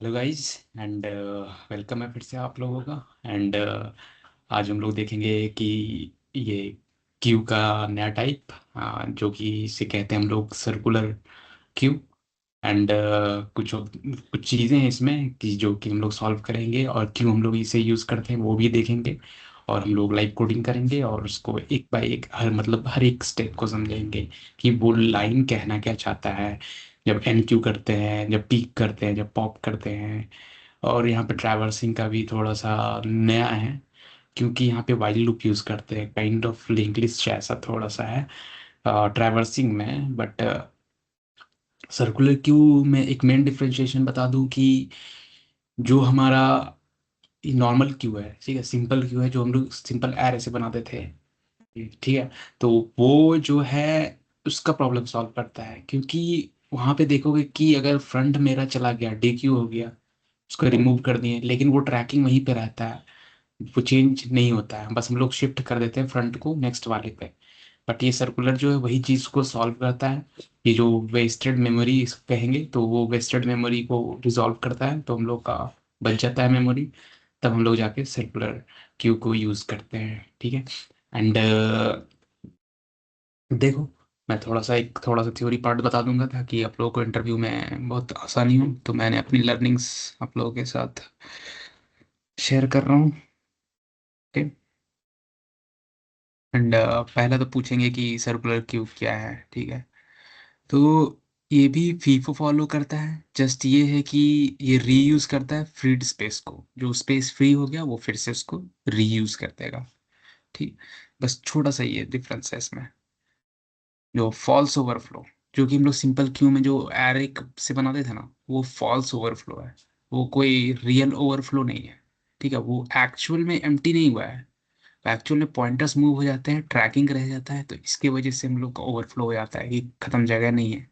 Hello guys and welcome है फिर से आप लोगों का। एंड आज हम लोग देखेंगे कि ये क्यू का नया टाइप, जो कि इसे कहते हैं हम लोग सर्कुलर क्यू। एंड कुछ चीज़ें हैं इसमें कि जो कि हम लोग सॉल्व करेंगे, और क्यों हम लोग इसे यूज़ करते हैं वो भी देखेंगे। और हम लोग लाइव कोडिंग करेंगे और उसको एक बाय एक हर एक स्टेप को समझेंगे कि वो लाइन कहना क्या चाहता है। जब एन क्यू करते हैं, जब पीक करते हैं, जब पॉप करते हैं। और यहाँ पे ट्रैवर्सिंग का भी थोड़ा सा नया है, क्योंकि यहाँ पे वाइल लूप यूज़ करते हैं। काइंड ऑफ लिंक लिस्ट जैसा थोड़ा सा है ट्रैवर्सिंग में। बट सर्कुलर क्यू में एक मेन डिफरेंशिएशन बता दूं कि जो हमारा नॉर्मल क्यू है, ठीक है, सिंपल क्यू है, जो हम लोग सिंपल एरे से बनाते थे, ठीक है। तो वो जो है उसका प्रॉब्लम सॉल्व करता है, क्योंकि वहां पे देखोगे कि अगर फ्रंट मेरा चला गया, डी क्यू हो गया, उसको रिमूव कर दिए, लेकिन वो ट्रैकिंग वहीं पे रहता है, वो चेंज नहीं होता है। बस हम लोग शिफ्ट कर देते हैं फ्रंट को नेक्स्ट वाले पे। बट ये सर्कुलर जो है वही चीज को सॉल्व करता है। ये जो वेस्टेड मेमोरी कहेंगे, तो वो वेस्टेड मेमोरी को रिजॉल्व करता है, तो हम लोग का बच जाता है मेमोरी। तब हम लोग जाके सर्कुलर क्यू को यूज करते हैं, ठीक है। एंड देखो, मैं थोड़ा सा थ्योरी पार्ट बता दूंगा ताकि आप लोगों को इंटरव्यू में बहुत आसानी हो। तो मैंने अपनी लर्निंग्स आप लोगों के साथ शेयर कर रहा हूँ। ओके। एंड पहला तो पूछेंगे कि सर्कुलर क्यूब क्या है, ठीक है। तो ये भी फीफो फॉलो करता है, जस्ट ये है कि ये रीयूज करता है फ्रीड स्पेस को। जो स्पेस फ्री हो गया वो फिर से उसको रीयूज कर देगा, ठीक। बस छोटा सा ये डिफरेंस है इसमें। जो फॉल्स ओवरफ्लो, जो कि हम लोग सिंपल क्यू में जो एरे से बनाते थे ना, वो फॉल्स ओवरफ्लो है। वो कोई रियल ओवरफ्लो नहीं है, ठीक है। वो एक्चुअल में एम्प्टी नहीं हुआ है, एक्चुअल में पॉइंटर्स मूव हो जाते हैं, ट्रैकिंग रह जाता है, तो इसके वजह से हम लोग का ओवरफ्लो हो जाता है कि खत्म जगह नहीं है।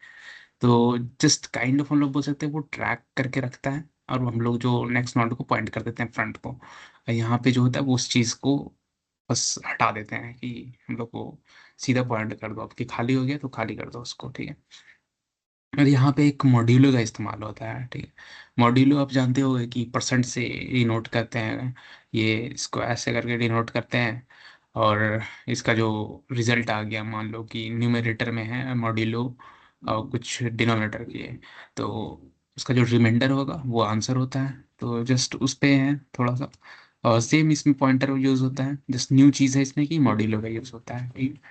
तो जस्ट काइंड ऑफ हम लोग बोल सकते हैं वो ट्रैक करके रखता है, और हम लोग जो नेक्स्ट नोड को पॉइंट कर देते हैं फ्रंट को। और यहाँ पे जो होता है वो उस चीज को बस हटा देते हैं कि हम लोग को सीधा पॉइंट कर दो, आपकी खाली हो गया तो खाली कर दो उसको, ठीक है। और यहाँ पे एक मॉड्यूलो का इस्तेमाल होता है, ठीक है। मॉड्यूलो आप जानते होंगे कि परसेंट से डिनोट करते हैं, ये इसको ऐसे करके डिनोट करते हैं। और इसका जो रिजल्ट आ गया, मान लो कि न्यूमरेटर में है मॉड्यूलो और कुछ डिनोमिनेटर की है, तो उसका जो रिमाइंडर होगा वो आंसर होता है। तो जस्ट उस पे है थोड़ा सा। और सेम इसमें पॉइंटर यूज होता है, जस्ट न्यू चीज़ है इसमें कि मॉड्यूलो का यूज होता है, ठीक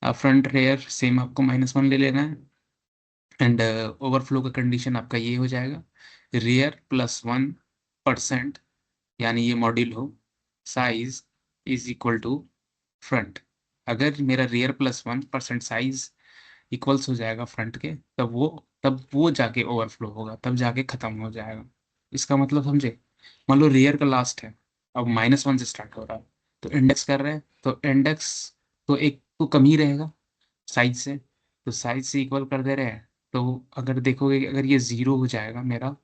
है। फ्रंट रेयर सेम आपको -1 ले लेना है। एंड ओवरफ्लो का कंडीशन आपका ये हो जाएगा, रियर +1%, यानी ये मॉड्यूल हो size is equal to front. अगर मेरा रियर +1% साइज इक्वल्स हो जाएगा फ्रंट के, तब वो जाके ओवरफ्लो होगा, तब जाके खत्म हो जाएगा। इसका मतलब समझे। मान लो रियर का लास्ट है, अब -1 से स्टार्ट हो रहा है, तो इंडेक्स कर रहे हैं, तो इंडेक्स तो एक तो कम ही रहेगा साइज से, तो साइज से इक्वल कर दे रहे हैं। तो अगर देखोगे कि अगर ये 0 हो जाएगा मेरा,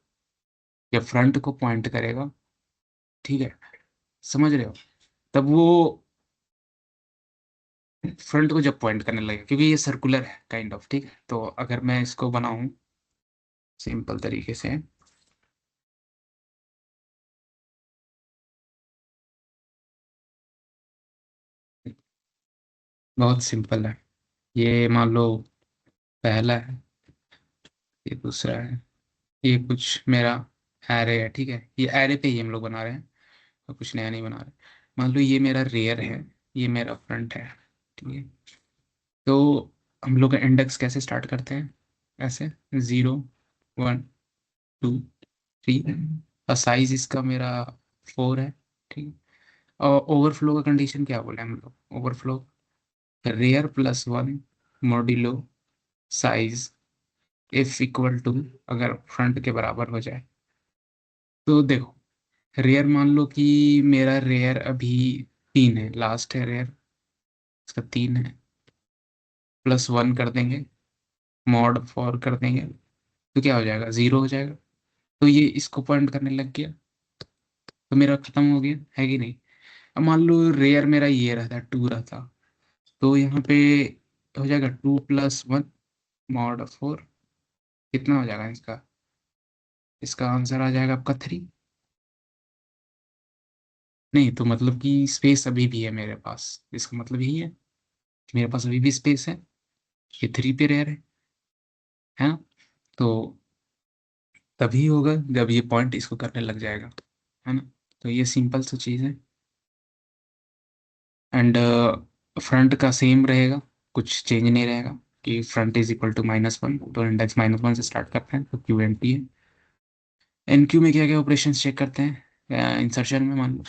या फ्रंट को पॉइंट करेगा, ठीक है, समझ रहे हो, तब वो फ्रंट को जब पॉइंट करने लगेगा, क्योंकि ये सर्कुलर है काइंड ऑफ, ठीक है। तो अगर मैं इसको बनाऊं सिंपल तरीके से, बहुत सिंपल है। ये मान लो पहला है, ये दूसरा है, ये कुछ मेरा एरे है, ठीक है। ये एरे पे ही हम लोग बना रहे हैं, और कुछ नया नहीं बना रहे। मान लो ये मेरा रेयर है, ये मेरा फ्रंट है, ठीक है। तो हम लोग इंडेक्स कैसे स्टार्ट करते हैं, ऐसे 0 1 2 3। और साइज इसका मेरा 4 है, ठीक है। और ओवरफ्लो का कंडीशन क्या बोले हम लोग, overflow rear +1 modulo size if equal to, अगर फ्रंट के बराबर हो जाए। तो देखो, रेयर मान लो कि मेरा रेयर अभी 3 है, लास्ट है रेयर, इसका 3 है, +1 कर देंगे, mod 4 कर देंगे, तो क्या हो जाएगा, 0 हो जाएगा। तो ये इसको पॉइंट करने लग गया, तो मेरा खत्म हो गया, है कि नहीं। अब मान लो रेयर मेरा ये रहता, 2 रहता, तो यहाँ पे हो जाएगा 2 + 1 mod 4, कितना हो जाएगा इसका, इसका आंसर आ जाएगा आपका 3। नहीं तो मतलब कि स्पेस अभी भी है मेरे पास, इसका मतलब यही है कि मेरे पास अभी भी स्पेस है। ये 3 पे रेयर है ना? तो तभी होगा जब ये पॉइंट इसको करने लग जाएगा, है ना? तो ये सिंपल सा चीज़ है। एंड फ्रंट का सेम रहेगा, कुछ चेंज नहीं रहेगा कि फ्रंट इज इक्वल टू -1, तो इंडेक्स -1 से स्टार्ट करते हैं तो क्यू एम्प्टी है। एन क्यू में क्या क्या ऑपरेशन चेक करते हैं? इंसर्शन में मान लो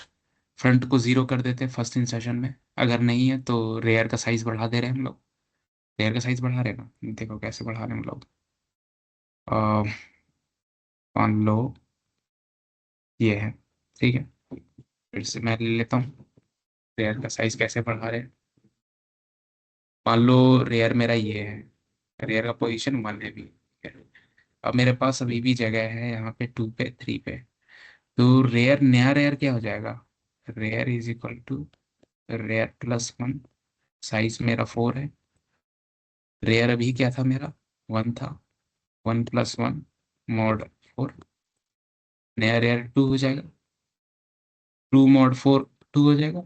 फ्रंट को 0 कर देते हैं फर्स्ट इंसर्शन में, अगर नहीं है तो रेयर का साइज बढ़ा दे रहे हैं हम लोग। रेयर का साइज बढ़ा रहे हैं ना, देखो कैसे बढ़ा रहे हैं हम लोग। अ, मान लो ये है, ठीक है, फिर से मैं ले लेता हूँ रेयर का साइज कैसे बढ़ा रहे हैं। मान लो रेयर मेरा ये है, रेयर का पोजीशन 1 है भी, ठीक है। अब मेरे पास अभी भी जगह है यहाँ पे 2 पे 3 पे, तो रेयर नया रेयर क्या हो जाएगा? Rear is equal to rear +1, size मेरा 4 है। रेयर अभी क्या था मेरा? 1 था, 1 + 1 मॉड 4, नया रेयर 2 हो जाएगा, 2 mod 4 2 हो जाएगा,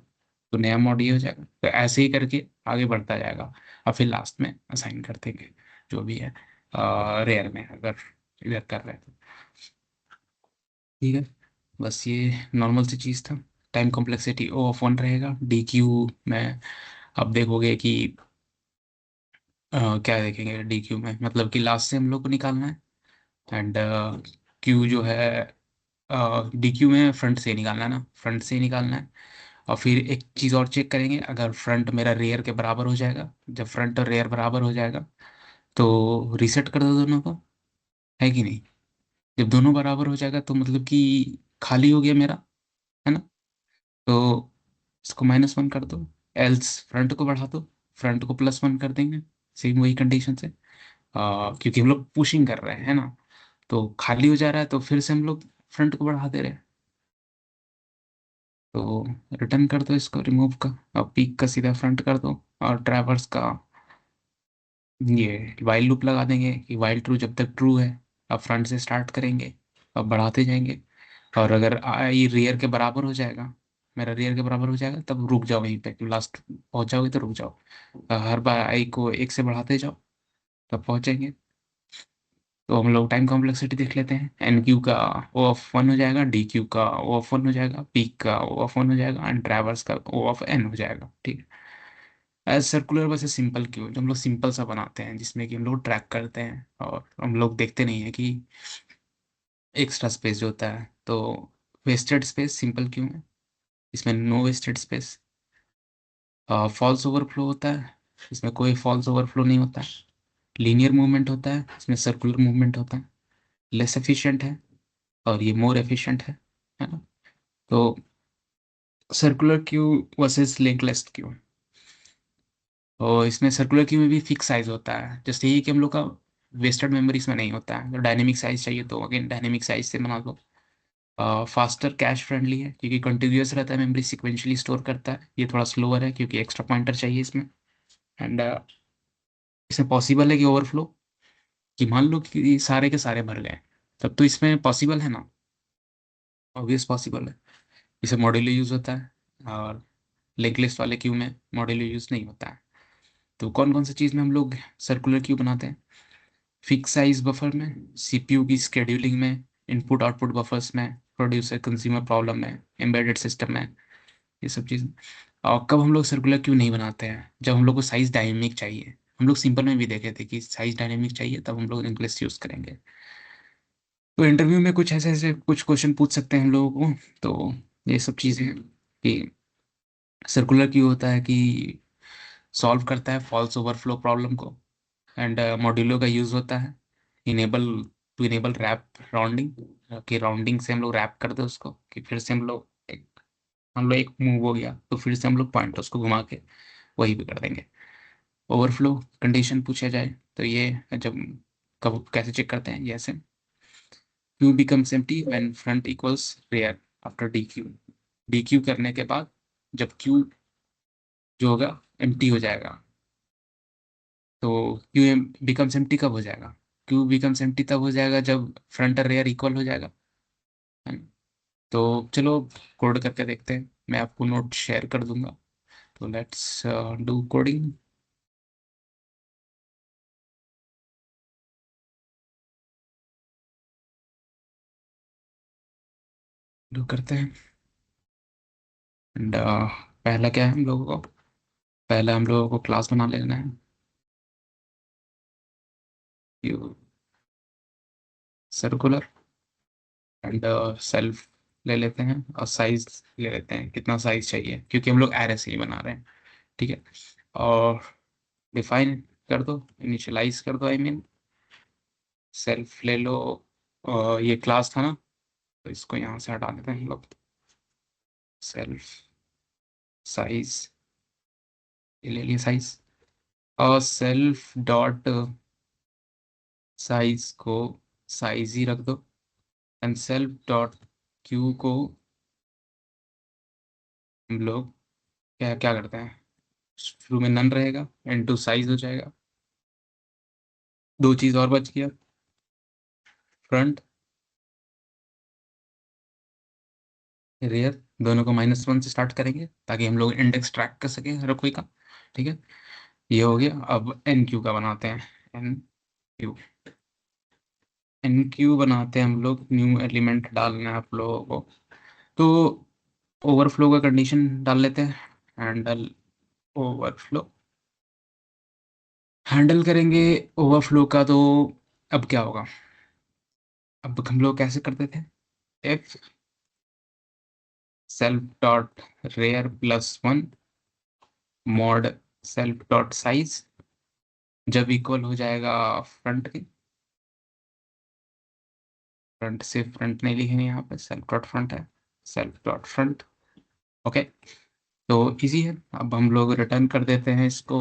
तो नया मॉड ये हो जाएगा। तो ऐसे ही करके आगे बढ़ता जाएगा, और फिर लास्ट में असाइन कर देंगे जो भी है रेयर में, अगर इधर कर रहे हैं तो। ठीक है, बस ये नॉर्मल सी चीज़ था। टाइम कॉम्प्लेक्सिटी O(1) रहेगा DQ में। अब देखोगे कि क्या देखेंगे DQ में, मतलब कि लास्ट से हम लोग को निकालना है। एंड क्यू जो है, DQ में फ्रंट से निकालना है ना, फ्रंट से निकालना है। और फिर एक चीज़ और चेक करेंगे, अगर फ्रंट मेरा रेयर के बराबर हो जाएगा, जब फ्रंट और रेयर बराबर हो जाएगा तो रीसेट कर दो दोनों को, है कि नहीं? जब दोनों बराबर हो जाएगा तो मतलब कि खाली हो गया मेरा, है ना? तो इसको -1 कर दो, एल्स फ्रंट को बढ़ा दो, फ्रंट को +1 कर देंगे, सेम वही कंडीशन से। क्योंकि हम लोग पुशिंग कर रहे हैं ना, तो खाली हो जा रहा है तो फिर से हम लोग फ्रंट को बढ़ा दे रहे हैं। तो रिटर्न कर दो इसको, रिमूव का, और पीक का सीधा फ्रंट कर दो, और ट्रैवर्स का ये वाइल लूप लगा देंगे कि वाइल ट्रू जब तक ट्रू है, अब फ्रंट से स्टार्ट करेंगे, अब बढ़ाते जाएंगे। और अगर आई रियर के बराबर हो जाएगा, मेरा रियर के बराबर हो जाएगा, तब रुक जाओ वहीं पे, लास्ट पहुंच जाओगे तो रुक जाओ। हर बार आई को 1 से बढ़ाते जाओ, तब पहुंचेंगे। तो हम लोग टाइम कॉम्प्लेक्सिटी देख लेते हैं। NQ का O(1) हो जाएगा, DQ का O(1) हो जाएगा, पीक का O(1) हो जाएगा, एंड ट्रैवर्स का O(n) हो जाएगा, ठीक है। एज सर्कुलर बस सिंपल क्यों, जो हम लोग सिंपल सा बनाते हैं जिसमें कि हम लोग ट्रैक करते हैं और हम लोग देखते नहीं है कि एक्स्ट्रा स्पेस जो होता है। तो वेस्टेड स्पेस सिंपल क्यों है, इसमें no wasted space. False overflow होता है, इसमें कोई फॉल्स ओवरफ्लो नहीं होता है। लीनियर मूवमेंट होता है, इसमें सर्कुलर मूवमेंट होता है। लेस एफिशिएंट है, और ये मोर एफिशिएंट है ना? तो सर्कुलर क्यू वर्सेस लिंकलेस क्यू, और इसमें सर्कुलर क्यू में भी फिक्स साइज होता है, जैसे ये कि हम लोग का वेस्टेड मेमोरी इसमें नहीं होता है। तो डायनेमिक साइज चाहिए तो अगेन डायनेमिक साइज से बना दो। फास्टर कैश फ्रेंडली है क्योंकि कंटिन्यूअस रहता है, मेमोरी सिक्वेंशली स्टोर करता है। ये थोड़ा स्लोअर है क्योंकि एक्स्ट्रा पॉइंटर चाहिए इसमें। एंड इसमें पॉसिबल है कि ओवरफ्लो, कि मान लो कि सारे के सारे भर गए, तब तो इसमें पॉसिबल है ना, ऑब्वियस पॉसिबल है। इसे मॉड्यूलो यूज होता है, और लिंक लिस्ट वाले क्यू में मॉड्यूलो यूज नहीं होता है। तो कौन कौन सी चीज़ में हम लोग सर्कुलर क्यू बनाते हैं? फिक्स साइज बफर में, सीपीयू की स्केड्यूलिंग में, इनपुट आउटपुट बफर्स में, प्रोड्यूसर कंज्यूमर प्रॉब्लम में, एम्बेडेड सिस्टम में, ये सब चीज़। और कब हम लोग सर्कुलर क्यू नहीं बनाते हैं? जब हम लोग को साइज डायनेमिक चाहिए। हम लोग सिंपल में भी देखे थे कि साइज डायनेमिक चाहिए तब हम लोग इंक्लिस्ट यूज करेंगे। तो इंटरव्यू में कुछ ऐसे ऐसे कुछ क्वेश्चन पूछ सकते हैं हम लोगों को। तो ये सब चीज़ें हैं कि सर्कुलर क्यू होता है कि सॉल्व करता है फॉल्स ओवरफ्लो प्रॉब्लम को। एंड मॉड्यूलो का यूज होता है enable to enable wrap rounding, कि राउंडिंग से हम लोग रैप कर दे उसको, कि फिर से हम लोग हम लोग एक मूव हो गया तो फिर से हम लोग पॉइंटर्स को घुमा के वही भी कर देंगे। ओवरफ्लो कंडीशन पूछा जाए तो ये जब कब कैसे चेक करते हैं, जैसे queue becomes empty when front equals rear after DQ। DQ करने के बाद जब क्यू जो होगा एम्प्टी हो जाएगा, तो क्यू बिकम्स एम्प्टी कब हो जाएगा? क्यू बिकम्स एम्प्टी तब हो जाएगा जब फ्रंट और रेयर इक्वल हो जाएगा, है ना? तो चलो कोड करके देखते हैं, मैं आपको नोट शेयर कर दूंगा। तो लेट्स डू कोडिंग। डू करते हैं। एंड पहला क्या है हम लोगों को, पहला हम लोगों को क्लास बना लेना है। यू सर्कुलर एंड सेल्फ ले लेते हैं, और साइज ले लेते हैं, कितना साइज चाहिए क्योंकि हम लोग एरे से ही बना रहे हैं। ठीक है। और डिफाइन कर दो, इनिशियलाइज कर दो, आई मीन सेल्फ ले लो। ये क्लास था ना, तो इसको यहाँ से हटा देते हैं हम लोग। सेल्फ साइज, ये ले लिया साइज। और सेल्फ डॉट साइज को साइज ही रख दो। एंड सेल्फ डॉट क्यू को हम लोग क्या क्या करते हैं, शुरू में नन रहेगा, इनटू साइज हो जाएगा। दो चीज और बच गया, फ्रंट रेयर, दोनों को -1 से स्टार्ट करेंगे ताकि हम लोग इंडेक्स ट्रैक कर सकें हर कोई का। ठीक है, ये हो गया। अब एन क्यू का बनाते हैं। एन क्यू, एन क्यू बनाते हैं हम लोग, न्यू एलिमेंट डालना है आप लोगों को। तो ओवरफ्लो का कंडीशन डाल लेते हैं, हैंडल ओवरफ्लो। हैंडल करेंगे ओवरफ्लो का, तो अब क्या होगा, अब हम लोग कैसे करते थे, if self dot rear +1 mod self dot size, जब इक्वल हो जाएगा फ्रंट के, फ्रंट से फ्रंट नहीं लिखेंगे यहाँ पे, सेल्फ डॉट फ्रंट है, सेल्फ डॉट फ्रंट। ओके, तो इजी है। अब हम लोग रिटर्न कर देते हैं इसको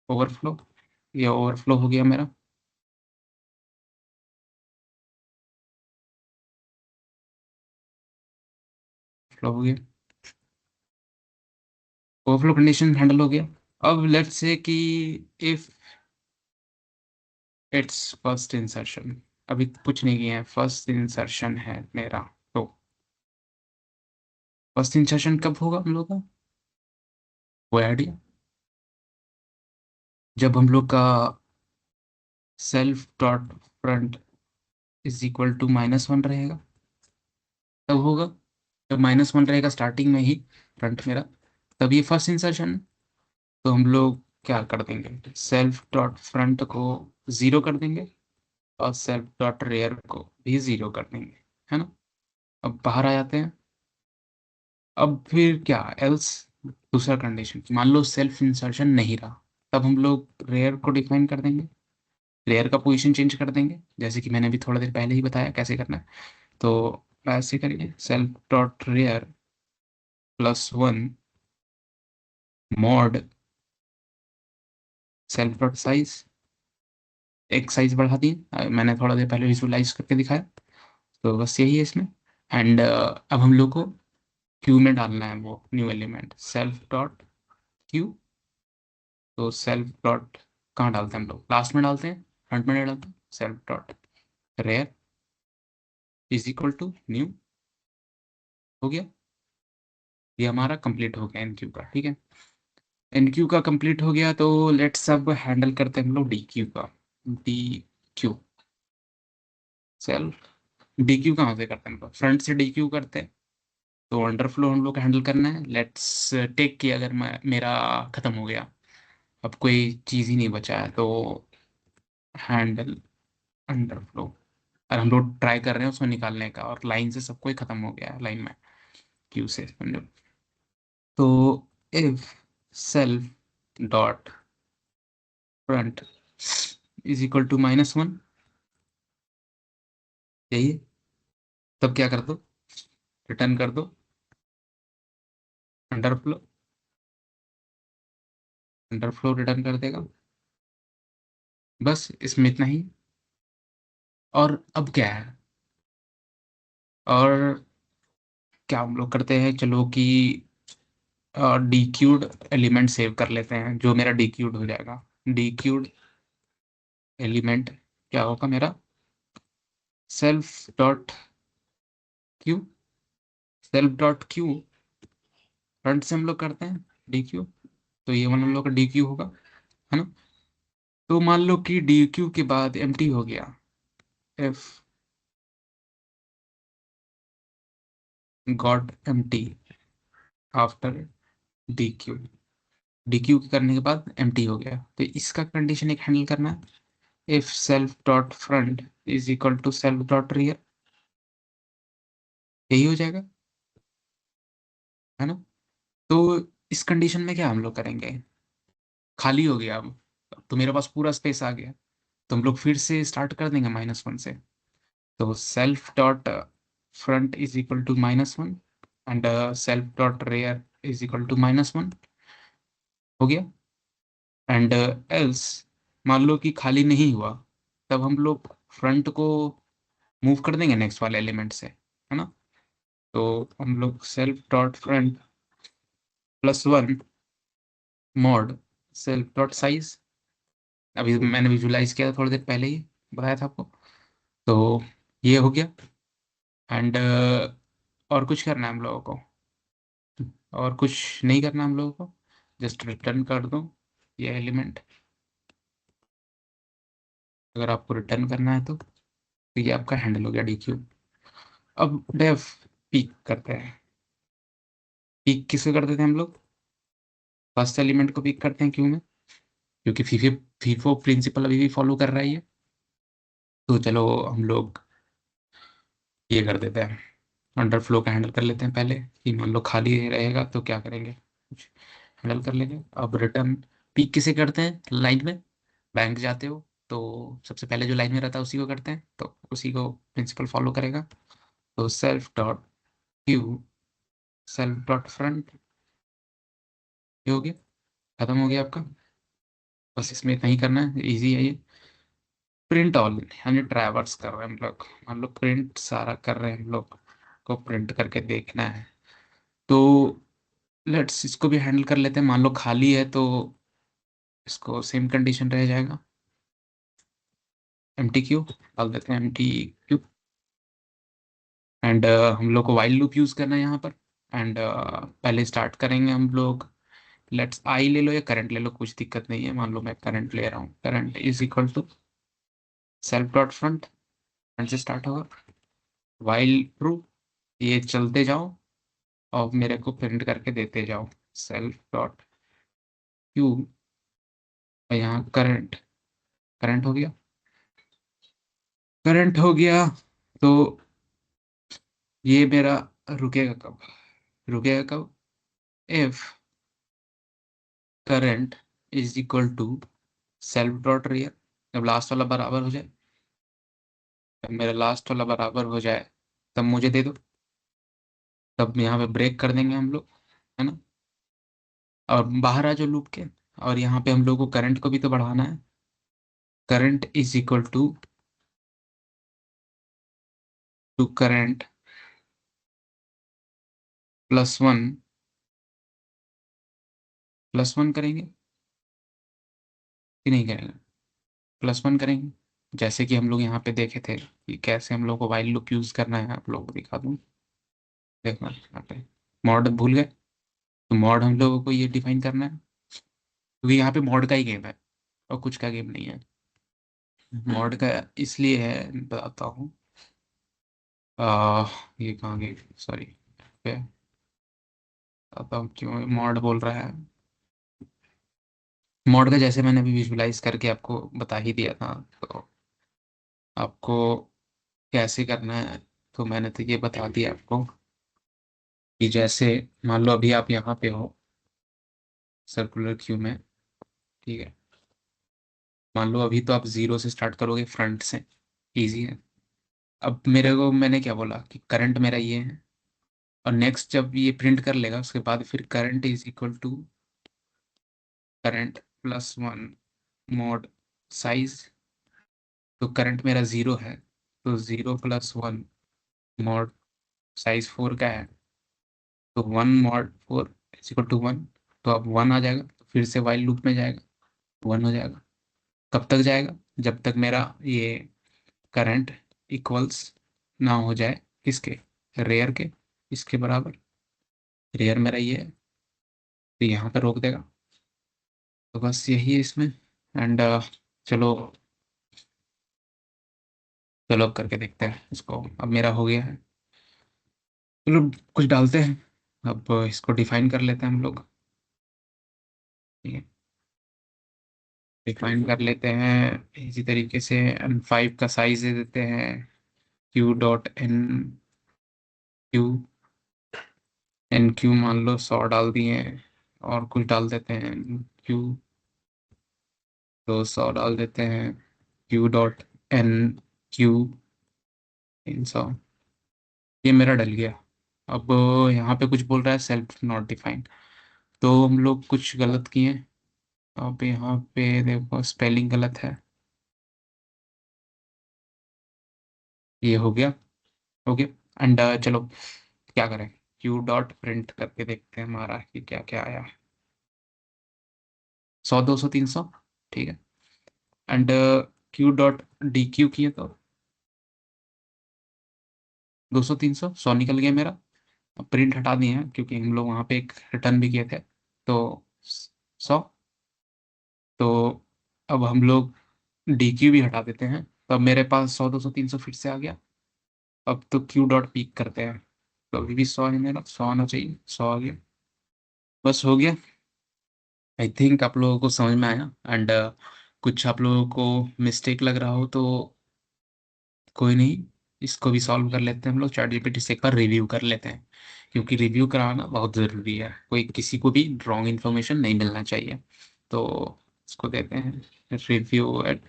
ओवरफ्लो। ये ओवरफ्लो हो गया मेरा। फ्लो हो गया, ओवरफ्लो कंडीशन हैंडल हो गया। अब लेट्स से कि इफ इट्स फर्स्ट इंसर्शन, अभी कुछ नहीं किया है, फर्स्ट इंसर्शन है मेरा, तो फर्स्ट इंसर्शन कब होगा हम लोग का, वो आइडिया, जब हम लोग का self dot front is equal to -1 रहेगा, तब होगा। जब -1 रहेगा स्टार्टिंग में ही फ्रंट मेरा, तब ये फर्स्ट इंसर्शन। तो हम लोग क्या कर देंगे, सेल्फ डॉट फ्रंट को 0 कर देंगे, और सेल्फ डॉट रेयर को भी 0 कर देंगे, है ना? अब बाहर आ जाते हैं। अब फिर क्या एल्स, दूसरा कंडीशन, मान लो सेल्फ इंसर्शन नहीं रहा, तब हम लोग रेयर को डिफाइन कर देंगे, रेयर का पोजीशन चेंज कर देंगे, जैसे कि मैंने अभी थोड़ा देर पहले ही बताया कैसे करना है। तो ऐसे करिए, self dot rear +1 mod self dot size, एक साइज बढ़ा दिए, मैंने थोड़ा देर पहले विजुअलाइज करके दिखाया। तो बस यही है इसमें। एंड अब हम लोग को क्यू में डालना है वो new element, self dot Q. तो सेल्फ डॉट कहाँ डालते हैं हम लोग, लास्ट में डालते हैं, फ्रंट में नहीं डालते। Self dot rear is equal to new, हो गया। ये हमारा कंप्लीट हो गया एनक्यू का। ठीक है, एनक्यू का कंप्लीट हो गया, तो लेट्स अब हैंडल करते हैं हम लोग डी क्यू का। D Q self, D Q कहाँ से करते हैं, हम लोग फ्रंट से डी क्यू करते हैं। तो अंडरफ्लो हम लोग हैंडल करना है। लेट्स टेक कि अगर मेरा खत्म हो गया, अब कोई चीज़ ही नहीं बचा है, तो हैंडल अंडरफ्लो। और हम लोग ट्राई कर रहे हैं उसको निकालने का, और लाइन से सब कोई खत्म हो गया है लाइन में, क्यू से समझो। तो if self dot front is equal to -1, यही है। तब क्या कर दो, रिटर्न कर दो अंडरफ्लो, अंडरफ्लो रिटर्न कर देगा। बस इसमें इतना ही। और अब क्या है, और क्या हम लोग करते हैं, चलो कि डीक्यूड एलिमेंट सेव कर लेते हैं, जो मेरा डीक्यूड हो जाएगा। डीक्यूड एलिमेंट क्या होगा मेरा, self dot Q. Self dot Q front से हम लोग करते हैं डी क्यू, तो ये वन हम लोग का डी क्यू होगा, है ना। तो मान लो कि डी क्यू के बाद एम हो गया, F got M after D Q. D Q करने के बाद एम हो गया, तो इसका कंडीशन एक हैंडल करना है, if self dot front is equal to self dot rear, यही हो जाएगा, है ना। तो इस कंडीशन में क्या हम लोग करेंगे, खाली हो गया अब तो मेरे पास पूरा स्पेस आ गया, तो हम लोग फिर से स्टार्ट कर देंगे -1 से। तो self dot front is equal to -1 and self dot rear is equal to -1 हो गया। एंड एल्स मान लो कि खाली नहीं हुआ, तब हम लोग फ्रंट को मूव कर देंगे नेक्स्ट वाले एलिमेंट से, है ना। तो हम लोग self dot front +1 mod self dot size, अभी मैंने विजुलाइज किया था थोड़ी देर पहले ही, बताया था आपको। तो ये हो गया। एंड और कुछ करना है हम लोगों को, और कुछ नहीं करना हम लोगों को, जस्ट रिटर्न कर दो ये एलिमेंट, अगर आपको रिटर्न करना है तो ये आपका हैंडल हो गया डी क्यू। अब डेफ पीक करते हैं। पीक किसको करते थे हम लोग, फर्स्ट एलिमेंट को पीक करते हैं क्यों में, क्योंकि फीफो फीफो प्रिंसिपल अभी भी फॉलो कर रहा है ये। तो चलो हम लोग ये कर देते हैं, अंडर फ्लो का हैंडल कर लेते हैं पहले, कि मान लो खाली रहेगा तो क्या करेंगे, कुछ हैंडल कर लेंगे। अब रिटर्न पीक किसे करते हैं, लाइन में बैंक जाते हो तो सबसे पहले जो लाइन में रहता है उसी को करते हैं, तो उसी को प्रिंसिपल फॉलो करेगा। तो self dot Q self dot front, ये हो गया, खत्म हो गया आपका। बस इसमें इतना ही करना है, इजी है ये। प्रिंट ऑल यानी ट्रैवर्स कर रहे हैं हम लोग, मान लो प्रिंट सारा कर रहे हैं हम लोग, को प्रिंट करके देखना है। तो लेट्स इसको भी हैंडल कर लेते हैं, मान लो खाली है तो इसको सेम कंडीशन रह जाएगा, एम टी क्यू डाल देते हैं, एम टी क्यू। एंड हम लोग को वाइल लूप यूज करना है यहाँ पर। एंड पहले स्टार्ट करेंगे हम लोग, लेट्स आई ले लो या करंट ले लो, कुछ दिक्कत नहीं है, मान लो मैं करंट ले रहा हूँ, current is equal to self dot front, front से स्टार्ट होगा, वाइल ट्रू, ये चलते जाओ और मेरे को प्रिंट करके देते जाओ, सेल्फ डॉट क्यू, यहाँ करंट, करंट हो गया, करंट हो गया। तो ये मेरा रुकेगा कब, रुकेगा कब, if current is equal to self dot rear, जब लास्ट वाला बराबर हो जाए, जब मेरा लास्ट वाला बराबर हो जाए तब मुझे दे दो, तब यहाँ पे ब्रेक कर देंगे हम लोग, है ना। और बाहर आ जाओ लूप के, और यहाँ पे हम लोग को करंट को भी तो बढ़ाना है, current is equal to current +1, +1 करेंगे कि नहीं करेंगे, +1 करेंगे, जैसे कि हम लोग यहाँ पे देखे थे कि कैसे हम लोग को वाइल लूप यूज करना है, आप लोगों को दिखा दूँ। देखना यहाँ पे मॉड भूल गए, तो मॉड हम लोगों को ये डिफाइन करना है, क्योंकि यहाँ पे मॉड का ही गेम है और कुछ का गेम नहीं है। मॉड का इसलिए है, बताता हूँ। ये कहाँ गई, सॉरी, पे बताता हूँ क्यों मॉड बोल रहा है। मॉड का जैसे मैंने अभी विजुलाइज करके आपको बता ही दिया था, तो आपको कैसे करना है, तो मैंने तो ये बता दिया आपको कि जैसे मान लो अभी आप यहाँ पे हो सर्कुलर क्यू में, ठीक है, मान लो अभी तो आप जीरो से स्टार्ट करोगे फ्रंट से, इजी है। अब मेरे को मैंने क्या बोला कि करंट मेरा ये है, और नेक्स्ट जब ये प्रिंट कर लेगा उसके बाद फिर current is equal to current +1 mod size, तो करंट मेरा 0 है, तो 0 + 1 मॉड साइज 4 का है, तो 1 मॉड 4 इज इक्वल टू 1, तो अब 1 आ जाएगा, तो फिर से वाइल लूप में जाएगा, 1 हो जाएगा, कब तक जाएगा, जब तक मेरा ये करंट इक्वल्स ना हो जाए किसके, रेयर के, इसके बराबर। रेयर मेरा ये है, तो यहाँ पे रोक देगा। तो बस यही है इसमें। एंड चलो, चलो अब करके देखते हैं इसको। अब मेरा हो गया है। चलो कुछ डालते हैं, अब इसको डिफाइन कर लेते हैं हम लोग। ठीक है, डिफाइन कर लेते हैं इसी तरीके से। N5 का साइज दे देते हैं Q.N क्यू। NQ मान लो 100 डाल दिए, और कुछ डाल देते हैं Q, तो 100 डाल देते हैं Q.N Q 300। ये मेरा डल गया। अब यहाँ पे कुछ बोल रहा है सेल्फ नॉट डिफाइन, तो हम लोग कुछ गलत किए। अब यहाँ पे देखो स्पेलिंग गलत है। ये हो गया, हो गया। एंड चलो क्या करें, Q.प्रिंट करके देखते हैं हमारा कि क्या क्या आया। 100 200 300, ठीक है। एंड Q.DQ किए तो 200 300, 100 निकल गया मेरा। अब प्रिंट हटा दिए हैं क्योंकि हम लोग वहाँ पे एक रिटर्न भी किए थे, तो 100। तो अब हम लोग DQ भी हटा देते हैं, तो अब मेरे पास 100 200 300 फिर से आ गया। अब तो Q.पीक करते हैं, तो अभी भी 100 है मेरा, 100 आना चाहिए, 100 आ गया। बस हो गया। आई थिंक आप लोगों को समझ में आया। एंड कुछ आप लोगों को मिस्टेक लग रहा हो तो कोई नहीं, इसको भी सॉल्व कर लेते हैं हम लोग। चैट जीपीटी से एक बार रिव्यू कर लेते हैं, क्योंकि रिव्यू कराना बहुत ज़रूरी है। कोई किसी को भी रॉन्ग इन्फॉर्मेशन नहीं मिलना चाहिए। तो इसको देते हैं review at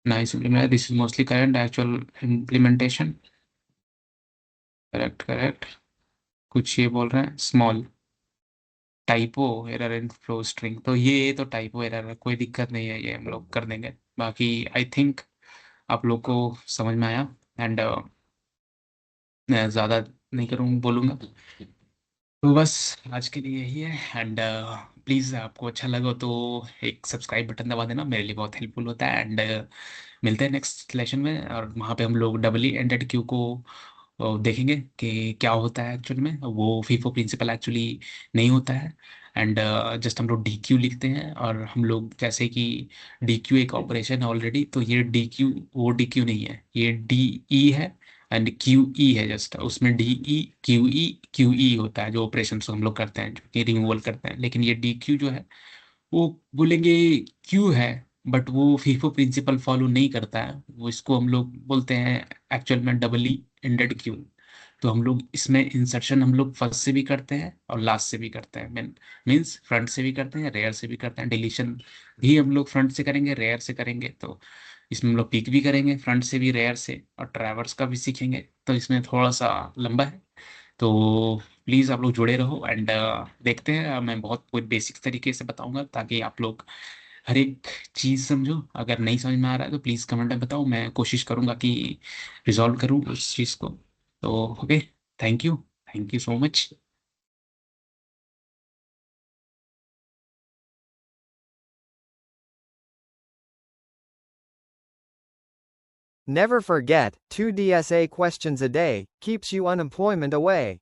nice implement, this is mostly correct actual implementation. Correct correct. कुछ ये बोल रहे हैं small typo error in flow string, तो ये तो टाइपो एरर है, कोई दिक्कत नहीं है, ये हम लोग कर देंगे। बाकी आई थिंक आप लोग को समझ में आया। एंड मैं ज़्यादा नहीं करूँ बोलूँगा, तो बस आज के लिए यही है। एंड प्लीज़ आपको अच्छा लगा तो एक सब्सक्राइब बटन दबा देना, मेरे लिए बहुत हेल्पफुल होता है। एंड मिलते हैं नेक्स्ट लेसन में, और वहाँ पे हम लोग डबली एंडेड क्यू को देखेंगे कि क्या होता है एक्चुअल में। वो फीफो प्रिंसिपल एक्चुअली नहीं होता है। एंड जस्ट हम लोग डी क्यू लिखते हैं, और हम लोग जैसे कि डी क्यू एक ऑपरेशन है ऑलरेडी, तो ये डी क्यू वो डी क्यू नहीं है, ये डी ई है। एंड क्यू ई है, जस्ट उसमें डी ई क्यू ई होता है जो ऑपरेशन हम लोग करते हैं, जो कि रिमूवल करते हैं। लेकिन ये डी क्यू जो है वो बोलेंगे क्यू है, बट वो फीफो प्रिंसिपल फॉलो नहीं करता है। वो इसको हम लोग बोलते हैं एक्चुअल में डबली एंडेड क्यू। तो हम लोग इसमें इंसर्शन हम लोग फर्स्ट से भी करते हैं और लास्ट से भी करते हैं। मीन्स फ्रंट से भी करते हैं, रेयर से भी करते हैं। डिलीशन भी हम लोग फ्रंट से करेंगे, रेयर से करेंगे। तो इसमें हम लोग पिक भी करेंगे फ्रंट से भी, रेयर से, और ट्रैवर्स का भी सीखेंगे। तो इसमें थोड़ा सा लंबा है, तो प्लीज़ आप लोग जुड़े रहो। एंड देखते हैं, मैं बहुत कोई बेसिक तरीके से बताऊंगा ताकि आप लोग हर एक चीज़ समझो। अगर नहीं समझ में आ रहा है तो प्लीज़ कमेंट में बताओ, मैं कोशिश करूंगा कि रिजॉल्व करूँ उस चीज़ को। तो okay, thank you, thank you so much. Never forget, 2 DSA questions a day keeps you unemployment away.